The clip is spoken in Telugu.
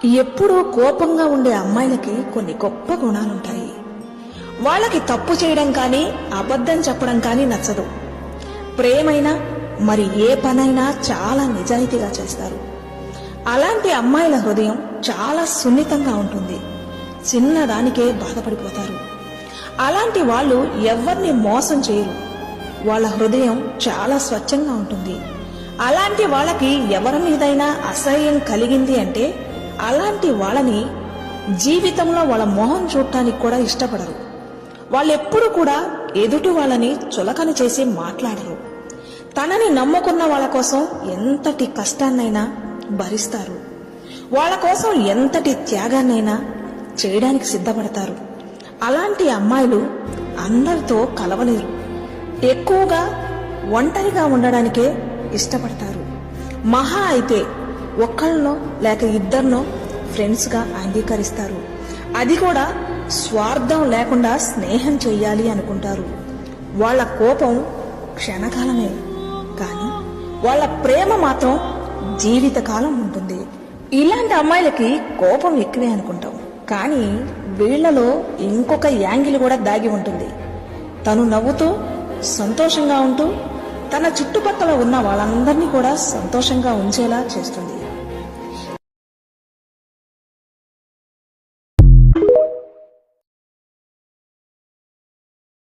ఎప్పుడూ కోపంగా ఉండే అమ్మాయిలకి కొన్ని గొప్ప గుణాలుంటాయి. వాళ్ళకి తప్పు చేయడం కానీ అబద్ధం చెప్పడం కానీ నచ్చదు. ప్రేమైనా మరి ఏ పనైనా చాలా నిజాయితీగా చేస్తారు. అలాంటి అమ్మాయిల హృదయం చాలా సున్నితంగా ఉంటుంది. చిన్నదానికే బాధపడిపోతారు. అలాంటి వాళ్ళు ఎవరిని మోసం చేయరు. వాళ్ళ హృదయం చాలా స్వచ్ఛంగా ఉంటుంది. అలాంటి వాళ్ళకి ఎవరి మీదైనా అసహ్యం కలిగింది అంటే అలాంటి వాళ్ళని జీవితంలో వాళ్ళ మొహం చూడటానికి కూడా ఇష్టపడరు. వాళ్ళెప్పుడు కూడా ఎదుటి వాళ్ళని చులకన చేసి మాట్లాడరు. తనని నమ్ముకున్న వాళ్ళ కోసం ఎంతటి కష్టాన్నైనా భరిస్తారు. వాళ్ళ కోసం ఎంతటి త్యాగాన్నైనా చేయడానికి సిద్ధపడతారు. అలాంటి అమ్మాయిలు అందరితో కలవలేరు. ఎక్కువగా ఒంటరిగా ఉండడానికే ఇష్టపడతారు. మహా అయితే ఒక్కళ్ళనో లేక ఇద్దరినో ఫ్రెండ్స్గా అంగీకరిస్తారు. అది కూడా స్వార్థం లేకుండా స్నేహం చెయ్యాలి అనుకుంటారు. వాళ్ళ కోపం క్షణకాలమే, కానీ వాళ్ళ ప్రేమ మాత్రం జీవితకాలం ఉంటుంది. ఇలాంటి అమ్మాయిలకి కోపం ఎక్కువే అనుకుంటాం, కానీ వీళ్లలో ఇంకొక యాంగిల్ కూడా దాగి ఉంటుంది. తను నవ్వుతూ సంతోషంగా ఉంటూ తన చుట్టుపక్కల ఉన్న వాళ్ళందరినీ కూడా సంతోషంగా ఉంచేలా చేస్తుంది.